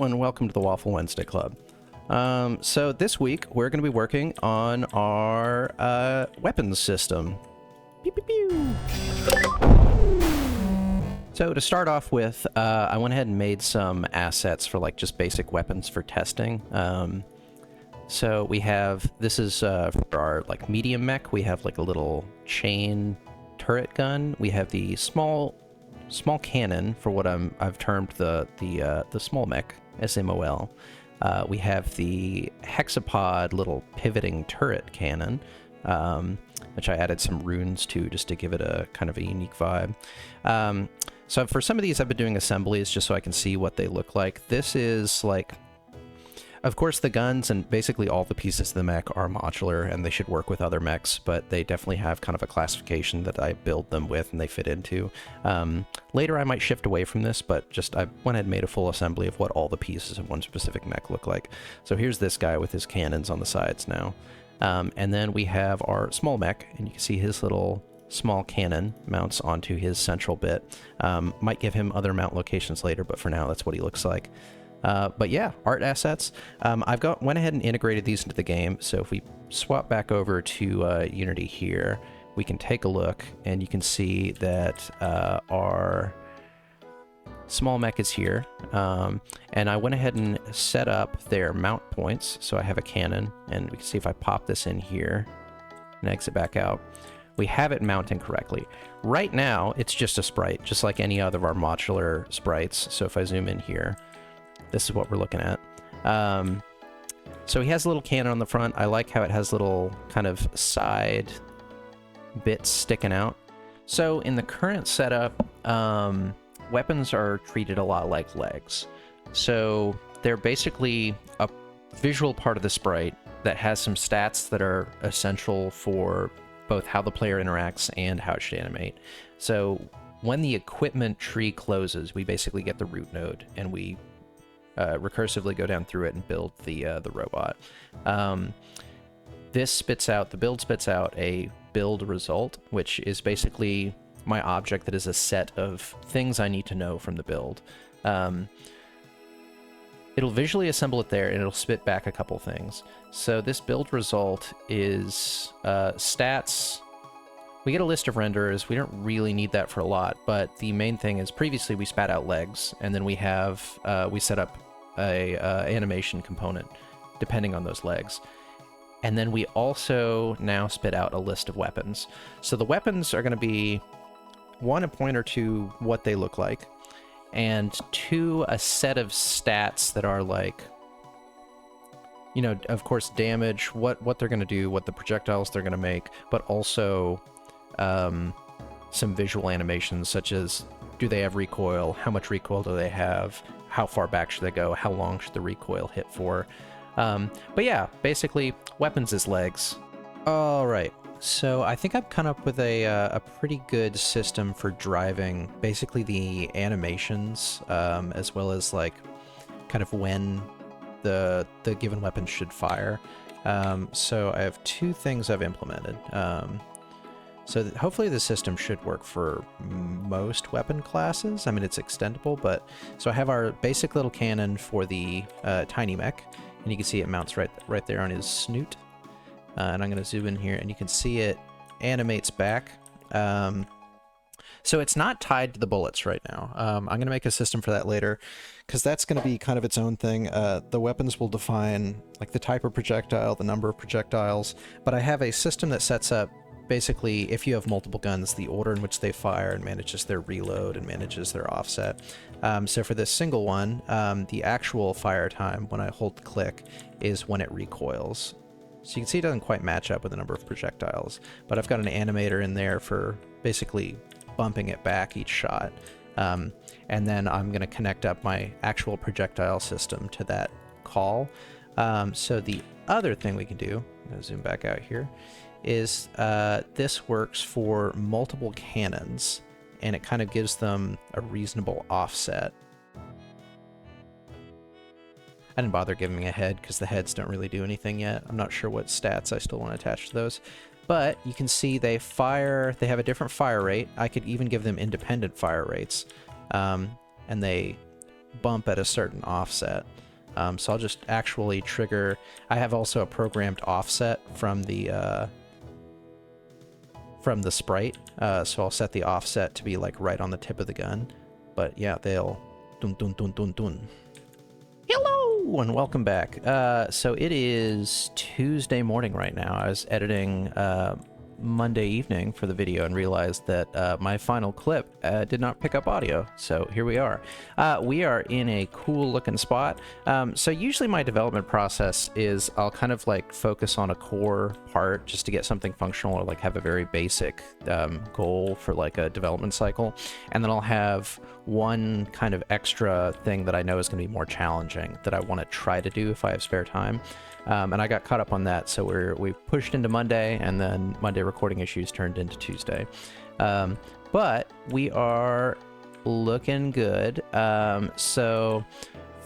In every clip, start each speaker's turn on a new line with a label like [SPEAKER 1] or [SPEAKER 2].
[SPEAKER 1] everyone, welcome to the Waffle Wednesday Club. So this week we're going to be working on our weapons system. Pew, pew, pew. So to start off with, I went ahead and made some assets for like just basic weapons for testing. So we have, this is for our like medium mech, we have like a little chain turret gun. We have the small cannon for what I've termed the small mech, SMOL. We have the hexapod little pivoting turret cannon, which I added some runes to just to give it a kind of a unique vibe. So for some of these I've been doing assemblies just so I can see what they look like. This is like, of course the guns and basically all the pieces of the mech are modular and they should work with other mechs, but they definitely have kind of a classification that I build them with and they fit into. Later I might shift away from this, but just I went ahead and made a full assembly of what all the pieces of one specific mech look like. So here's this guy with his cannons on the sides now. And then we have our small mech, and you can see his little small cannon mounts onto his central bit. Might give him other mount locations later, but for now that's what he looks like. But yeah, art assets. Went ahead and integrated these into the game. So if we swap back over to Unity here, we can take a look and you can see that our small mech is here. And I went ahead and set up their mount points. So I have a cannon, and we can see if I pop this in here and exit back out, we have it mounting correctly. Right now, it's just a sprite, just like any other of our modular sprites. So if I zoom in here, this is what we're looking at. So he has a little cannon on the front. I like how it has little kind of side bits sticking out. So in the current setup, weapons are treated a lot like legs. So they're basically a visual part of the sprite that has some stats that are essential for both how the player interacts and how it should animate. So when the equipment tree closes, we basically get the root node, and we recursively go down through it and build the robot. This spits out, the build spits out a build result, which is basically my object that is a set of things I need to know from the build. It'll visually assemble it there, and it'll spit back a couple things. So this build result is stats. We get a list of renderers. We don't really need that for a lot, but the main thing is previously we spat out legs, and then we have we set up a animation component depending on those legs. And then we also now spit out a list of weapons. So the weapons are going to be, one, a pointer to what they look like, and two, a set of stats that are like, you know, of course, damage, what they're going to do, what the projectiles they're going to make, but also some visual animations, such as, do they have recoil? How much recoil do they have? How far back should they go? How long should the recoil hit for? But yeah, basically, weapons is legs. All right. So I think I've come up with a pretty good system for driving basically the animations, as well as like kind of when the given weapon should fire. So I have two things I've implemented. So hopefully the system should work for most weapon classes. I mean, it's extendable, but so I have our basic little cannon for the tiny mech, and you can see it mounts right there on his snoot. And I'm going to zoom in here, and you can see it animates back. So it's not tied to the bullets right now. I'm going to make a system for that later, because that's going to be kind of its own thing. The weapons will define like the type of projectile, the number of projectiles, but I have a system that sets up basically, if you have multiple guns, the order in which they fire and manages their reload and manages their offset. So for this single one, the actual fire time when I hold click is when it recoils. So you can see it doesn't quite match up with the number of projectiles, but I've got an animator in there for basically bumping it back each shot. And then I'm going to connect up my actual projectile system to that call. So the other thing we can do, I'm going to zoom back out here, is this works for multiple cannons, and it kind of gives them a reasonable offset. I didn't bother giving a head because the heads don't really do anything yet. I'm not sure what stats I still want to attach to those. But you can see they fire, they have a different fire rate. I could even give them independent fire rates. And they bump at a certain offset. So I'll just actually trigger. I have also a programmed offset from the sprite. So I'll set the offset to be like right on the tip of the gun. But yeah, they'll dun dun dun dun dun. Hello and welcome back. So it is Tuesday morning right now. I was editing Monday evening for the video and realized that my final clip did not pick up audio, so here we are. We are in a cool looking spot. So usually my development process is I'll kind of like focus on a core part just to get something functional, or like have a very basic goal for like a development cycle, and then I'll have one kind of extra thing that I know is going to be more challenging that I want to try to do if I have spare time. And I got caught up on that, so we pushed into Monday, and then Monday recording issues turned into Tuesday. But we are looking good. So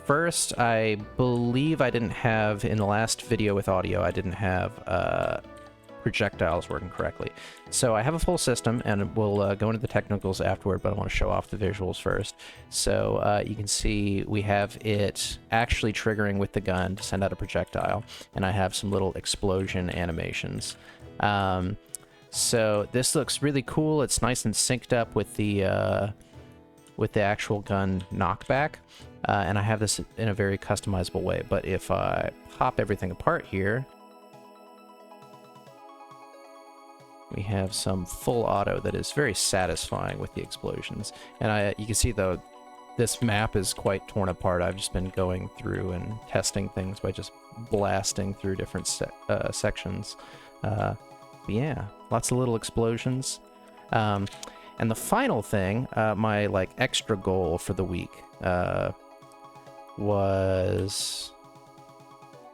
[SPEAKER 1] first, I believe I didn't have, in the last video with audio, I didn't have projectiles working correctly. So I have a full system, and we'll go into the technicals afterward, but I want to show off the visuals first. So you can see we have it actually triggering with the gun to send out a projectile, and I have some little explosion animations. So this looks really cool. It's nice and synced up with the actual gun knockback, and I have this in a very customizable way. But if I pop everything apart here, we have some full auto that is very satisfying with the explosions. And you can see, though, this map is quite torn apart. I've just been going through and testing things by just blasting through different sections. But yeah, lots of little explosions. And the final thing, my like extra goal for the week, was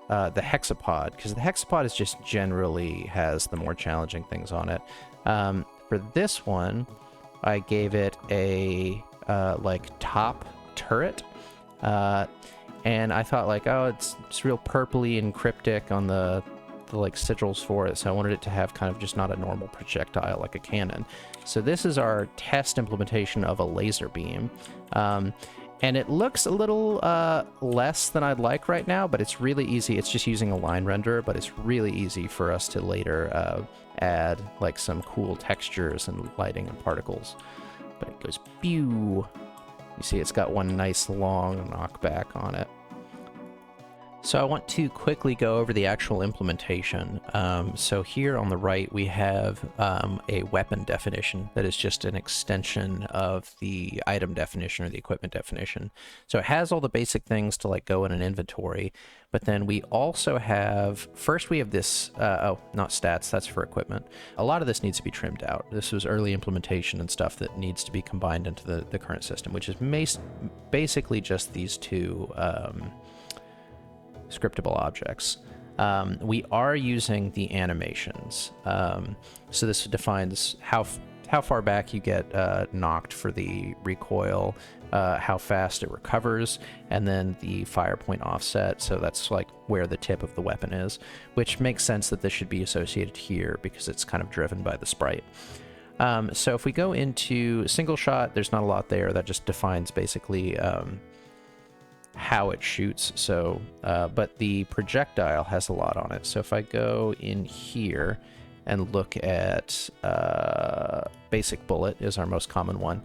[SPEAKER 1] the hexapod, because the hexapod is just generally has the more challenging things on it. For this one, I gave it a like top turret, and I thought like, oh, it's real purpley and cryptic on the like sigils for it, so I wanted it to have kind of just not a normal projectile like a cannon. So this is our test implementation of a laser beam. And it looks a little less than I'd like right now, but it's really easy. It's just using a line renderer, but it's really easy for us to later add like some cool textures and lighting and particles. But it goes pew. You see it's got one nice long knockback on it. So I want to quickly go over the actual implementation. So here on the right, we have a weapon definition that is just an extension of the item definition or the equipment definition. So it has all the basic things to like go in an inventory, but then we also have, first we have this, oh, not stats, that's for equipment. A lot of this needs to be trimmed out. This was early implementation and stuff that needs to be combined into the current system, which is basically just these two scriptable objects. We are using the animations. So this defines how far back you get knocked for the recoil, how fast it recovers, and then the fire point offset. So that's like where the tip of the weapon is, which makes sense that this should be associated here because it's kind of driven by the sprite. So if we go into single shot, there's not a lot there. That just defines basically how it shoots. So but the projectile has a lot on it. So if I go in here and look at basic bullet is our most common one.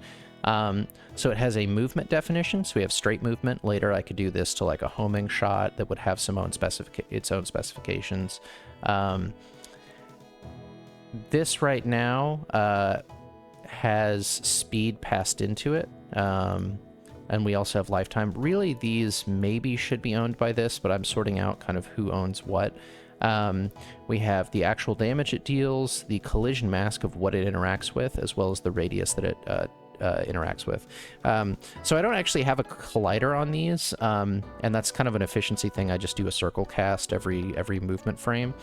[SPEAKER 1] So it has a movement definition. So we have straight movement. Later I could do this to like a homing shot that would have its own specifications. This right now has speed passed into it. And we also have lifetime. Really, these maybe should be owned by this, but I'm sorting out kind of who owns what. We have the actual damage it deals, the collision mask of what it interacts with, as well as the radius that it interacts with. So I don't actually have a collider on these, and that's kind of an efficiency thing. I just do a circle cast every movement frame.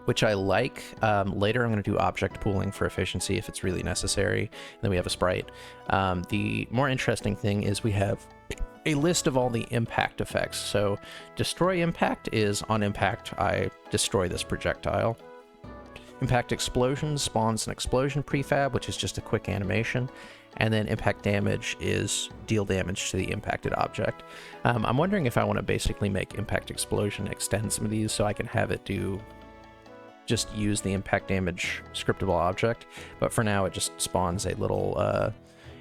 [SPEAKER 1] Which I like. Later I'm going to do object pooling for efficiency if it's really necessary. And then we have a sprite. The more interesting thing is we have a list of all the impact effects. So destroy impact is on impact, I destroy this projectile. Impact explosion spawns an explosion prefab, which is just a quick animation. and then impact damage is deal damage to the impacted object. I'm wondering if I want to basically make impact explosion extend some of these so I can have it just use the impact damage scriptable object, but for now it just spawns a little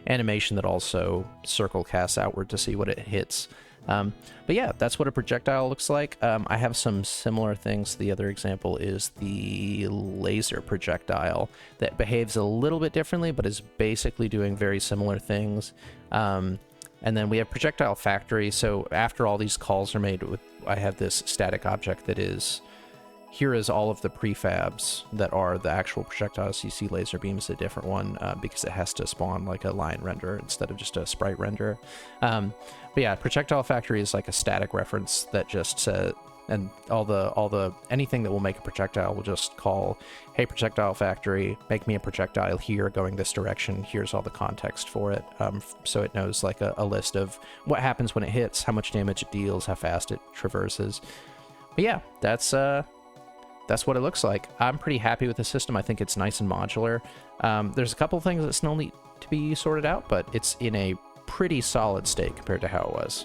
[SPEAKER 1] animation that also circle casts outward to see what it hits. But yeah, that's what a projectile looks like. I have some similar things. The other example is the laser projectile that behaves a little bit differently, but is basically doing very similar things. And then we have projectile factory. So after all these calls are made, I have this static object that is, here is all of the prefabs that are the actual projectiles. You see laser beam is a different one because it has to spawn like a line render instead of just a sprite render. But yeah, projectile factory is like a static reference that just says, and anything that will make a projectile will just call, hey, projectile factory, make me a projectile here going this direction. Here's all the context for it. So it knows like a list of what happens when it hits, how much damage it deals, how fast it traverses. But yeah, that's what it looks like. I'm pretty happy with the system. I think it's nice and modular. There's a couple things that still need to be sorted out, but it's in a pretty solid state compared to how it was.